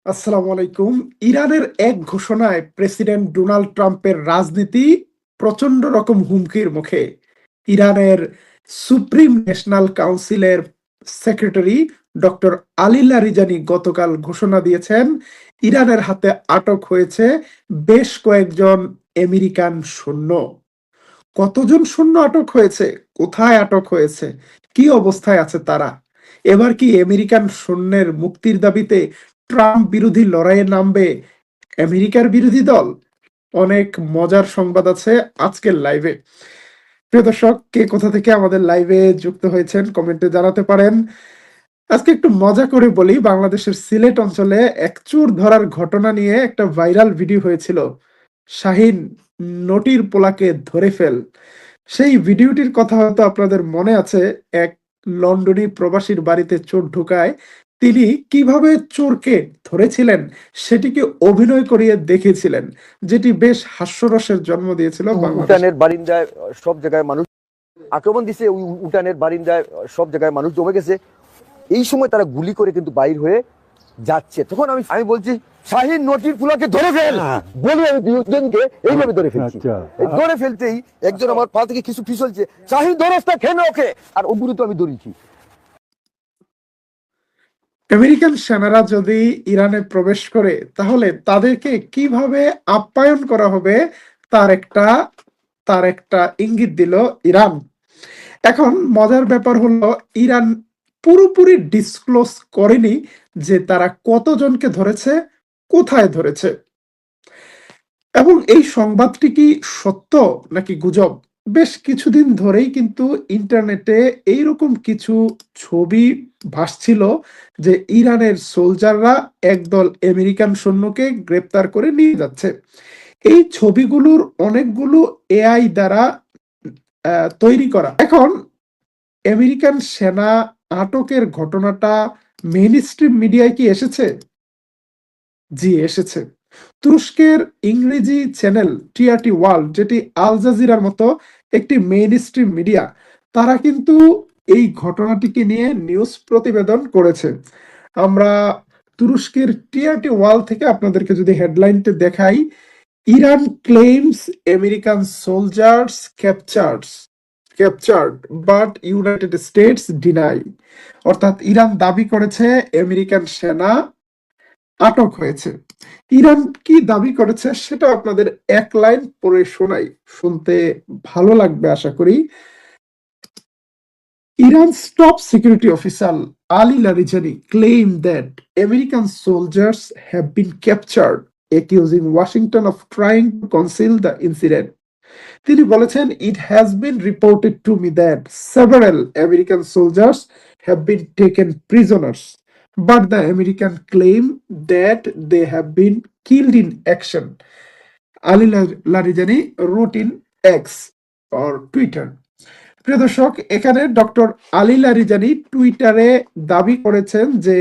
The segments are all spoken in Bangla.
আসসালামু আলাইকুম। ইরানের এক ঘোষণায় প্রেসিডেন্ট ডোনাল্ড ট্রাম্পের রাজনীতি প্রচন্ড রকম হুমকির মুখে। ইরানের সুপ্রিম ন্যাশনাল কাউন্সিলের সেক্রেটারি ডক্টর আলী লারিজানি গতকাল ঘোষণা দিয়েছেন, ইরানের হাতে আটক হয়েছে বেশ কয়েকজন আমেরিকান সৈন্য। কতজন সৈন্য আটক হয়েছে, কোথায় আটক হয়েছে, কি অবস্থায় আছে তারা? এবার কি আমেরিকান সৈন্যের মুক্তির দাবিতে ট্রাম্প বিরোধী লড়াইয়ে নামবে আমেরিকার বিরোধী দল? অনেক মজার সংবাদ আছে আজকের লাইভে। প্রিয় দর্শক, কে কোথা থেকে আমাদের লাইভে যুক্ত হয়েছেন কমেন্টে জানাতে পারেন। আজকে একটু মজা করে বলি, বাংলাদেশের সিলেট অঞ্চলে এক চোর ধরার ঘটনা নিয়ে একটা ভাইরাল ভিডিও হয়েছিল। শাহিন, নটির পোলাকে ধরে ফেল। সেই ভিডিওটির কথা হয়তো আপনাদের মনে আছে। এক লন্ডনী প্রবাসীর বাড়িতে চোর ঢুকায় তিনি কিভাবে চোরকে ধরেছিলেন সেটিকে অভিনয় করিয়ে দেখিয়েছিলেন, যেটি বেশ হাস্যরসের জন্ম দিয়েছিল বাংলাদেশে। উঠানের বারিন্দায় সব জায়গায় মানুষ আক্রমণ দিছে। ওই উঠানের বারিন্দায় সব জায়গায় মানুষ জমে গেছে। এই সময় তারা গুলি করে কিন্তু বাইর হয়ে যাচ্ছে। তখন আমি বলছি, শাহিন নটির পুলাকে ধরে ফেল বলে আমি দুজনকে এইভাবে ধরে ফেলছি। ধরে ফেলতেই একজন আমার পা থেকে কিছু পিছলছে, শাহিন ধরস্তা খেয়ে ওকে, আর ওগুলো তো আমি ধরেছি। আমেরিকান সেনারা যদি ইরানে প্রবেশ করে তাহলে তাদেরকে কিভাবে আপ্যায়ন করা হবে তার একটা তার একটা ইঙ্গিত দিল ইরান। এখন মজার ব্যাপার হলো, ইরান পুরোপুরি ডিসক্লোজ করেনি যে তারা কতজনকে ধরেছে, কোথায় ধরেছে, এবং এই সংবাদটি কি সত্য নাকি গুজব। বেশ কিছুদিন ধরেই কিন্তু ইন্টারনেটে এইরকম কিছু ছবি ভাসছিল যে ইরানের সোলজাররা একদল আমেরিকান সৈন্যকে গ্রেপ্তার করে নিয়ে যাচ্ছে। এই ছবিগুলোর অনেকগুলো এআই দ্বারা তৈরি করা। এখন আমেরিকান সেনা আটকের ঘটনাটা মেইন স্ট্রিম মিডিয়ায় কি এসেছে? জি, এসেছে। তুরস্কের ইংরেজি চ্যানেল টিআরটি ওয়ার্ল্ড, যেটি আল জাজিরার মতো একটি মেইন স্ট্রিম মিডিয়া, তারা কিন্তু এই ঘটনাটিকে নিয়ে নিউজ প্রতিবেদন করেছে। আমরা তুরস্কের টিআরটি ওয়ার্ল্ড থেকে আপনাদেরকে যদি হেডলাইনটা দেখাই, Iran claims American soldiers captured but United States deny. অর্থাৎ ইরান দাবি করেছে আমেরিকান সেনা আটক হয়েছে। ইরান কি দাবি করেছে সেটা আপনাদের এক লাইন পড়ে শোনাই, শুনতে ভালো লাগবে আশা করি। Iran's top security official Ali Larijani claimed that American soldiers have been captured, accusing Washington of trying to conceal the incident. তিনি বলেছেন, it has been reported to me that several American soldiers have been taken prisoners, but the American claim that they have been killed in action. Ali Larijani wrote in X or Twitter. প্রিয় দর্শক, এখানে ডক্টর আলী লারিজানি টুইটারে দাবি করেছেন যে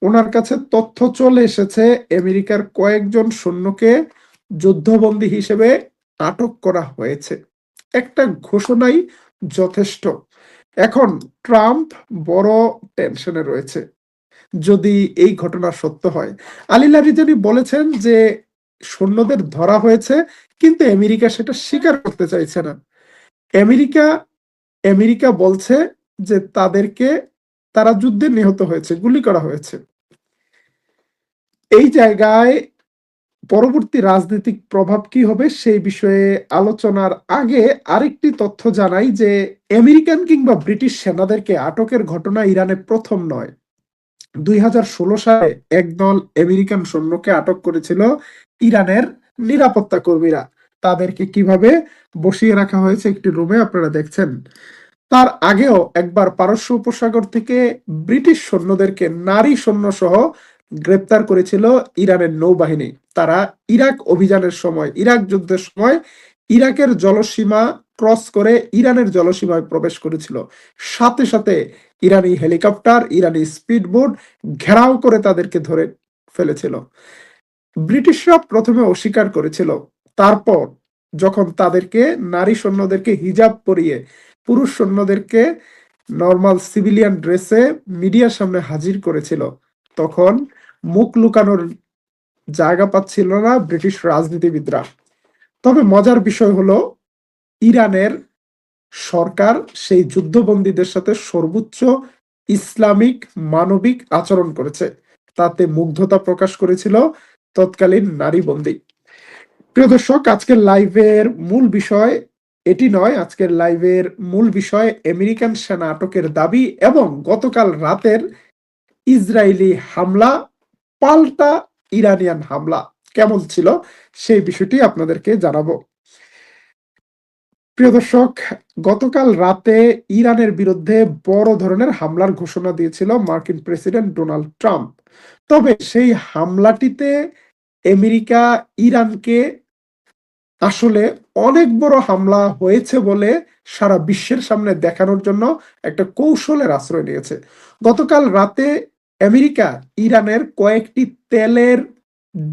ওনার কাছে তথ্য চলে এসেছে আমেরিকার কয়েকজন সৈন্যকে যুদ্ধবন্দী হিসেবে আটক করা হয়েছে। একটা ঘোষণাই যথেষ্ট। এখন ট্রাম্প বড় টেনশনে রয়েছে যদি এই ঘটনা সত্য হয়। আলী লারিজানি বলেছেন যে সৈন্যদের ধরা হয়েছে, কিন্তু আমেরিকা সেটা স্বীকার করতে চাইছে না। আমেরিকা আমেরিকা বলছে যে তারা যুদ্ধে নিহত হয়েছে, গুলি করা হয়েছে। এই জায়গায় পরবর্তী রাজনৈতিক প্রভাব কি হবে সেই বিষয়ে আলোচনার আগে আরেকটি তথ্য জানাই যে আমেরিকান কিংবা ব্রিটিশ সেনাদেরকে আটকের ঘটনা ইরানে প্রথম নয়। 2016 সালে একদল আমেরিকান সৈন্যকে আটক করেছিল ইরানের নিরাপত্তা কর্মীরা। তাদেরকে কিভাবে বসিয়ে রাখা হয়েছে একটি রুমে আপনারা দেখছেন। তার আগেও একবার পারস্য উপসাগর থেকে ব্রিটিশ সৈন্যদেরকে নারী সৈন্য সহ গ্রেপ্তার করেছিল ইরানের নৌবাহিনী। তারা ইরাক অভিযানের সময়, ইরাক যুদ্ধের সময় ইরাকের জলসীমা ক্রস করে ইরানের জলসীমায় প্রবেশ করেছিল। সাথে সাথে ইরানি হেলিকপ্টার, ইরানি স্পিডবোট ঘেরাও করে তাদেরকে ধরে ফেলেছিল। ব্রিটিশরা প্রথমে অস্বীকার করেছিল, তারপর যখন তাদেরকে নারী সৈন্যদেরকে হিজাব পরিয়ে পুরুষ সৈন্যদেরকে নর্মাল সিভিলিয়ান ড্রেসে মিডিয়ার সামনে হাজির করেছিল, তখন মুখ লুকানোর জায়গা পাচ্ছিল না ব্রিটিশ রাজনীতিবিদরা। তবে মজার বিষয় হলো ইরানের সরকার সেই যুদ্ধবন্দীদের সাথে সর্বোচ্চ ইসলামিক মানবিক আচরণ করেছে, তাতে মুগ্ধতা প্রকাশ করেছিল তৎকালীন নারী বন্দী। প্রিয় দর্শক, আজকের লাইভের মূল বিষয় এটি নয়। আজকের লাইভের মূল বিষয় আমেরিকান সেনা আটকের দাবি এবং গতকাল রাতের ইসরায়েলি হামলা, পাল্টা ইরানিয়ান হামলা কেমন ছিল সেই বিষয়টি আপনাদেরকে জানাবো। প্রিয় দর্শক, গতকাল রাতে ইরানের বিরুদ্ধে বড় ধরনের হামলার ঘোষণা দিয়েছিল মার্কিন প্রেসিডেন্ট ডোনাল্ড ট্রাম্প। তবে সেই হামলাটিতে আমেরিকা ইরানকে আসলে অনেক বড় হামলা হয়েছে বলে সারা বিশ্বের সামনে দেখানোর জন্য একটা কৌশলের আশ্রয় নিয়েছে। গতকাল রাতে আমেরিকা ইরানের কয়েকটি তেলের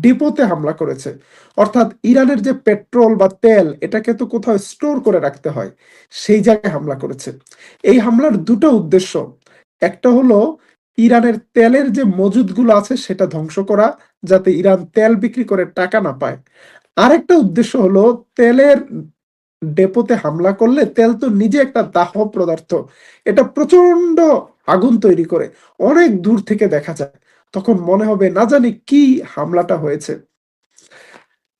ডিপোতে হামলা করেছে। অর্থাৎ ইরানের যে পেট্রোল বা তেল, এটাকে তো কোথাও স্টোর করে রাখতে হয়, সেই জায়গায় হামলা করেছে। এই হামলার দুটো উদ্দেশ্য। একটা হলো ইরানের তেলের যে মজুদগুলো আছে সেটা ধ্বংস করা, যাতে ইরান তেল বিক্রি করে টাকা না পায়। আরেকটা উদ্দেশ্য হলো তেলের ডেপোতে হামলা করলে তেল তো নিজে একটা দাহ্য পদার্থ, এটা প্রচন্ড আগুন তৈরি করে, অনেক দূর থেকে দেখা যায়, তখন মনে হবে না জানি কি হামলাটা হয়েছে।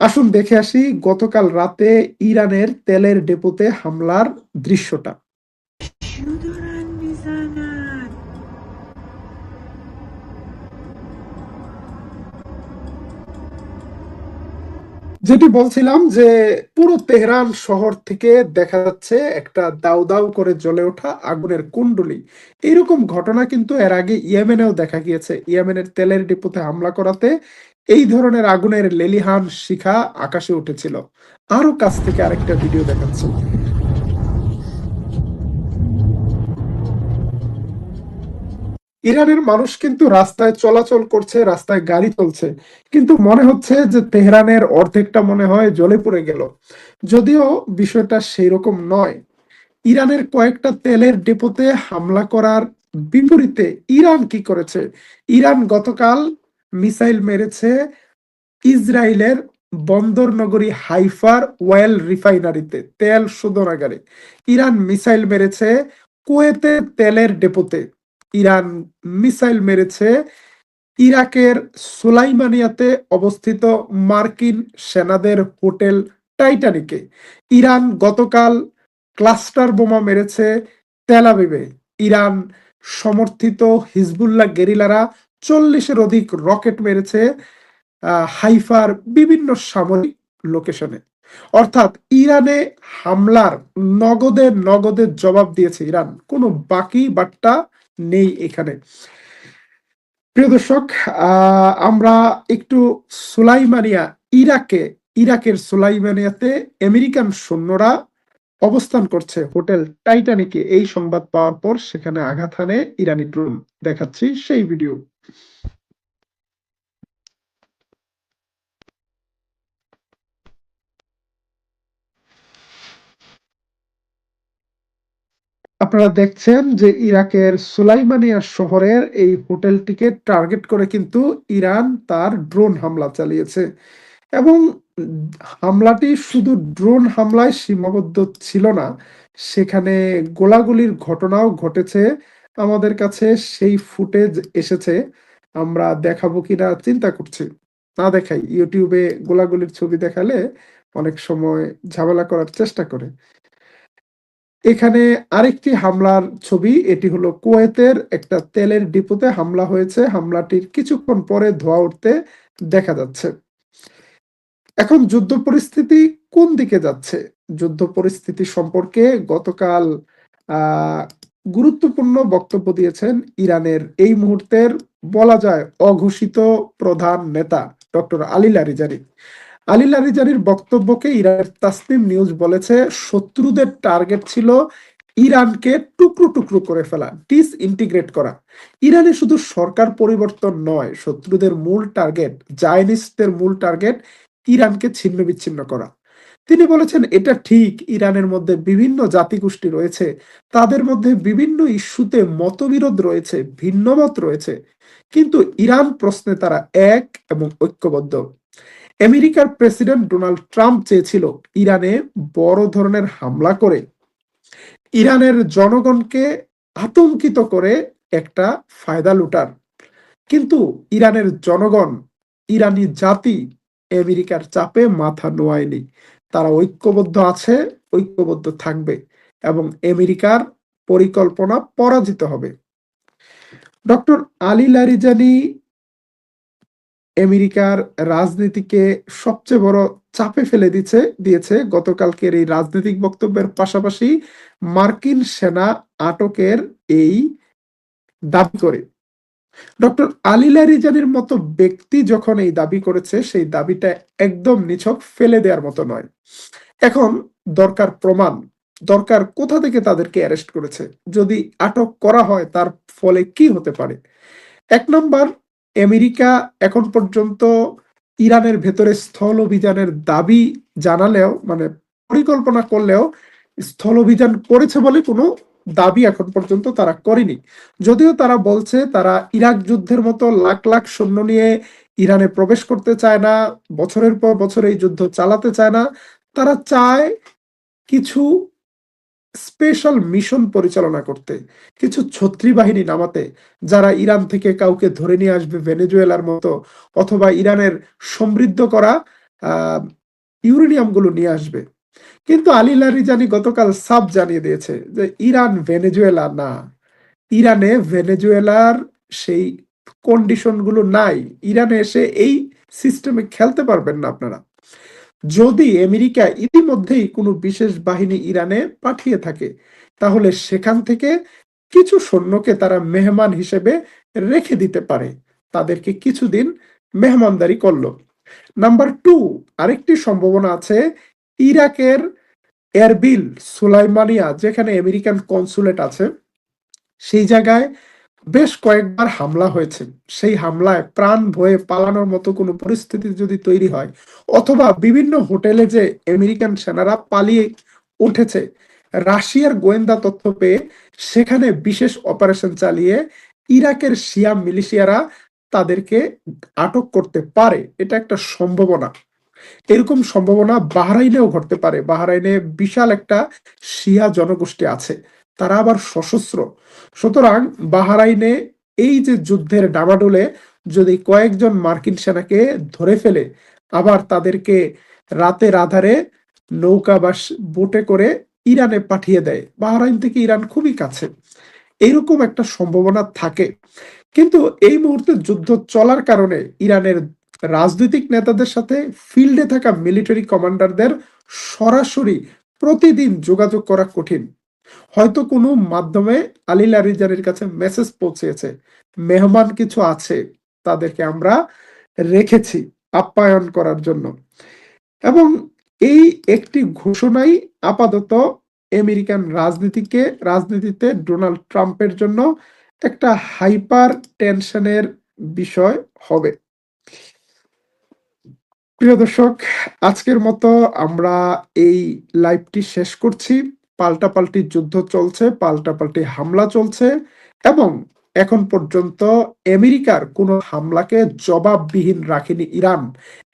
আসুন দেখে আসি গতকাল রাতে ইরানের তেলের ডেপোতে হামলার দৃশ্যটা। যেটি বলছিলাম যে পুরো তেহরান শহর থেকে দেখা যাচ্ছে একটা দাউ দাউ করে জ্বলে ওঠা আগুনের কুণ্ডলী। এইরকম ঘটনা কিন্তু এর আগে ইয়েমেনেও দেখা গিয়েছে। ইয়েমেনের তেলের ডিপোতে হামলা করাতে এই ধরনের আগুনের লেলিহান শিখা আকাশে উঠেছিল। আরো কাছ থেকে আরেকটা ভিডিও দেখাচ্ছি। ইরানের মানুষ কিন্তু রাস্তায় চলাচল করছে, রাস্তায় গাড়ি চলছে, কিন্তু মনে হচ্ছে যে তেহরানের অর্ধেকটা মনে হয় জ্বলে পড়ে গেল। যদিও বিষয়টা সেই রকম নয়। ইরানের কয়েকটা তেলের ডিপোতে হামলা করার বিপরীতে ইরান কি করেছে? ইরান গতকাল মিসাইল মেরেছে ইসরায়েলের বন্দর নগরী হাইফার ওয়েল রিফাইনারিতে, তেল শোধনাগারে। ইরান মিসাইল মেরেছে কুয়েতের তেলের ডেপোতে। ইরান মিসাইল মেরেছে ইরাকের সুলাইমানিয়াতে অবস্থিত মার্কিন সেনাদের হোটেল টাইটানিকে। ইরান গতকাল ক্লাস্টার বোমা মেরেছে তেল আবিবে। ইরান সমর্থিত হিজবুল্লাহ গেরিলারা 40-এর অধিক রকেট মেরেছে হাইফার বিভিন্ন সামরিক লোকেশনে। অর্থাৎ ইরানে হামলার নগদে নগদে জবাব দিয়েছে ইরান, কোনো বাকি বাট্টা নেই এখানে। প্রিয় দর্শক, আমরা একটু সুলাইমানিয়া, ইরাকের সুলাইমানিয়াতে আমেরিকান সৈন্যরা অবস্থান করছে হোটেল টাইটানিকে, এই সংবাদ পাওয়ার পর সেখানে আঘাত হানে ইরানি ড্রোন। দেখাচ্ছি সেই ভিডিও। আপনারা দেখছেন যে ইরাকের সুলাইমানিয়া শহরের এই হোটেলটিকে টার্গেট করে কিন্তু ইরান তার ড্রোন হামলা চালিয়েছে। এবং হামলাটি শুধু ড্রোন হামলায় সীমাবদ্ধ ছিল না, সেখানে গোলাগুলির ঘটনাও ঘটেছে। আমাদের কাছে সেই ফুটেজ এসেছে, আমরা দেখাবো কিনা চিন্তা করছি। না দেখাই, ইউটিউবে গোলাগুলির ছবি দেখালে অনেক সময় ঝামেলা করার চেষ্টা করে। এখানে আরেকটি হামলার ছবি, এটি হলো কুয়েতের একটা তেলের ডিপোতে হামলা হয়েছে। হামলাটির কিছুক্ষণ পরে ধোঁয়া উঠতে দেখা যাচ্ছে। এখন যুদ্ধ পরিস্থিতি কোন দিকে যাচ্ছে? যুদ্ধ পরিস্থিতি সম্পর্কে গতকাল আহ গুরুত্বপূর্ণ বক্তব্য দিয়েছেন ইরানের এই মুহূর্তের বলা যায় অঘোষিত প্রধান নেতা ডক্টর আলী লারিজানি। আলী লারিজানির বক্তব্যকে ইরানের তাসনিম নিউজ বলেছে শত্রুদের টার্গেট ছিল ইরানকে টুকরো টুকরো করে ফেলা, ডিসইন্টিগ্রেট করা। ইরানে শুধু সরকার পরিবর্তন নয়, শত্রুদের মূল টার্গেট, জায়নিস্টদের মূল টার্গেট ইরানকে ছিন্ন বিচ্ছিন্ন করা। তিনি বলেছেন এটা ঠিক, ইরানের মধ্যে বিভিন্ন জাতিগোষ্ঠী রয়েছে, তাদের মধ্যে বিভিন্ন ইস্যুতে মতবিরোধ রয়েছে, ভিন্নমত রয়েছে, কিন্তু ইরান প্রশ্নে তারা এক এবং ঐক্যবদ্ধ। আমেরিকার প্রেসিডেন্ট ডোনাল্ড ট্রাম্প চেয়েছিল ইরানে বড় ধরনের হামলা করে ইরানের জনগণকে আতঙ্কিত করে একটা ফায়দা লুটার, কিন্তু ইরানের জনগণ, ইরানি জাতি আমেরিকার চাপে মাথা নোয়ায়নি। তারা ঐক্যবদ্ধ আছে, ঐক্যবদ্ধ থাকবে এবং আমেরিকার পরিকল্পনা পরাজিত হবে। ডক্টর আলী লারিজানি আমেরিকার রাজনীতিকে সবচেয়ে বড় চাপে ফেলে দিয়েছে গতকালকের এই রাজনৈতিক বক্তব্যের পাশাপাশি মার্কিন সেনা আটকের এই দাবি করে। ডক্টর আলী লারিজানির মতো ব্যক্তি যখন এই দাবি করেছে, সেই দাবিটা একদম নিছক ফেলে দেওয়ার মতো নয়। এখন দরকার প্রমাণ, দরকার কোথা থেকে তাদেরকে অ্যারেস্ট করেছে, যদি আটক করা হয় তার ফলে কি হতে পারে। এক নম্বর, আমেরিকা এখন পর্যন্ত ইরানের ভেতরে স্থল অভিযানের দাবি জানালেও, মানে পরিকল্পনা করলেও স্থল অভিযান করেছে বলে কোনো দাবি এখন পর্যন্ত তারা করেনি। যদিও তারা বলছে তারা ইরাক যুদ্ধের মতো লাখ লাখ সৈন্য নিয়ে ইরানে প্রবেশ করতে চায় না, বছরের পর বছর এই যুদ্ধ চালাতে চায় না। তারা চায় কিছু স্পেশাল মিশন পরিচালনা করতে, কিছু ছত্রী বাহিনী নামাতে, যারা ইরান থেকে কাউকে ধরে নিয়ে আসবে ভেনেজুয়েলার মতো, অথবা ইরানের সমৃদ্ধ করা আহ ইউরেনিয়াম গুলো নিয়ে আসবে। কিন্তু আলী লারিজানি গতকাল সাফ জানিয়ে দিয়েছে যে ইরান ভেনেজুয়েলা না, ইরানে ভেনেজুয়েলার সেই কন্ডিশন গুলো নাই। ইরানে এসে এই সিস্টেমে খেলতে পারবেন না আপনারা। যদি আমেরিকা ইতিমধ্যেই কোনো বিশেষ বাহিনী ইরানে পাঠিয়ে থাকে, তাহলে সেখান থেকে কিছু সৈন্যকে তারা মেহমান হিসেবে রেখে দিতে পারে, তাদেরকে কিছুদিন মেহমানদারি করলো। নাম্বার টু, আরেকটি সম্ভাবনা আছে, ইরাকের এরবিল, সুলাইমানিয়া, যেখানে আমেরিকান কনসুলেট আছে, সেই জায়গায় বেশ কয়েকবার হামলা হয়েছে। সেই হামলায় প্রাণ ভয়ে পালানোর মতো কোনো পরিস্থিতি যদি তৈরি হয়, অথবা বিভিন্ন হোটেলে যে আমেরিকান সেনারা পালিয়ে উঠেছে, রাশিয়ার গোয়েন্দা তথ্য পেয়ে সেখানে বিশেষ অপারেশন চালিয়ে ইরাকের শিয়া মিলিশিয়ারা তাদেরকে আটক করতে পারে, এটা একটা সম্ভাবনা। এরকম সম্ভাবনা বাহরাইনেও ঘটতে পারে। বাহরাইনে বিশাল একটা শিয়া জনগোষ্ঠী আছে, তারা আবার সশস্ত্র। সুতরাং বাহরাইনে এই যে যুদ্ধের ডামাডোলে যদি কয়েকজন মার্কিন সেনাকে ধরে ফেলে, আবার তাদেরকে রাতের আধারে নৌকা বা বোটে করে ইরানে পাঠিয়ে দেয়, বাহরাইন থেকে ইরান খুবই কাছে, এইরকম একটা সম্ভাবনা থাকে। কিন্তু এই মুহূর্তে যুদ্ধ চলার কারণে ইরানের রাজনৈতিক নেতাদের সাথে ফিল্ডে থাকা মিলিটারি কমান্ডারদের সরাসরি প্রতিদিন যোগাযোগ করা কঠিন। হয়তো কোনো মাধ্যমে আলী লারিজানির কাছে মেসেজ পৌঁছেছে, মেহমান কিছু আছে, তাদেরকে আমরা রেখেছি আপ্যায়ন করার জন্য। এবং এই একটি ঘোষণাই আপাতত আমেরিকান রাজনীতিতে ডোনাল্ড ট্রাম্পের জন্য একটা হাইপার টেনশনের বিষয় হবে। প্রিয় দর্শক, আজকের মতো আমরা এই লাইভটি শেষ করছি। পাল্টাপাল্টি যুদ্ধ চলছে, পাল্টাপাল্টি হামলা চলছে, এবং এখন পর্যন্ত আমেরিকার কোনো হামলাকে জবাববিহীন রাখেনি ইরান।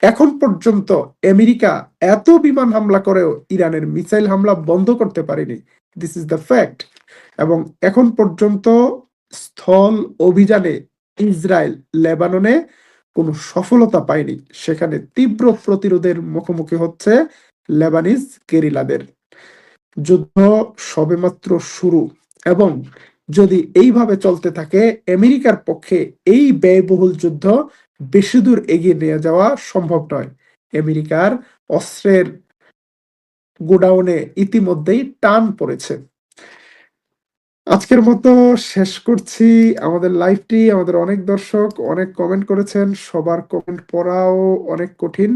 এখন পর্যন্ত আমেরিকা এত বিমান হামলা করেও ইরানের মিসাইল হামলা বন্ধ করতে পারেনি। This is the fact. এবং এখন পর্যন্ত স্থল অভিযানে ইসরায়েল লেবাননে কোনো সফলতা পায়নি, সেখানে তীব্র প্রতিরোধের মুখোমুখি হচ্ছে লেবানিজ গেরিলাদের। যুদ্ধ সবেমাত্র শুরু, এবং যদি এইভাবে চলতে থাকে আমেরিকার পক্ষে এই ব্যয়বহুল যুদ্ধ বেশি দূর এগিয়ে নিয়ে যাওয়া সম্ভব নয়। আমেরিকার অস্ত্রের গোডাউনে ইতিমধ্যেই টান পড়েছে। আজকের মতো শেষ করছি আমাদের লাইভটি। আমাদের অনেক দর্শক অনেক কমেন্ট করেছেন, সবার কমেন্ট পড়াও অনেক কঠিন।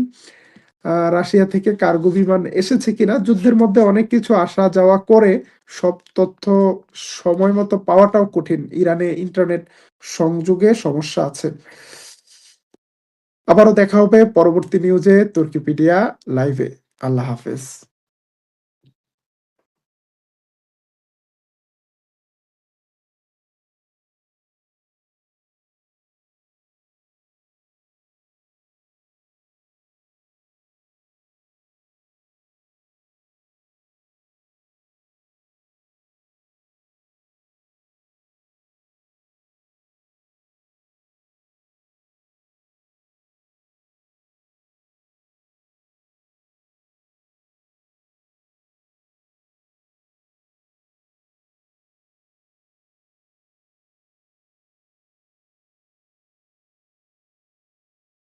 রাশিয়া থেকে কার্গো বিমান এসেছে কিনা, যুদ্ধের মধ্যে অনেক কিছু আসা যাওয়া করে, সব তথ্য সময় মতো পাওয়াটাও কঠিন, ইরানে ইন্টারনেট সংযোগে সমস্যা আছে। আবারও দেখা হবে পরবর্তী নিউজে তুর্কিপিডিয়া লাইভে। আল্লাহ হাফেজ।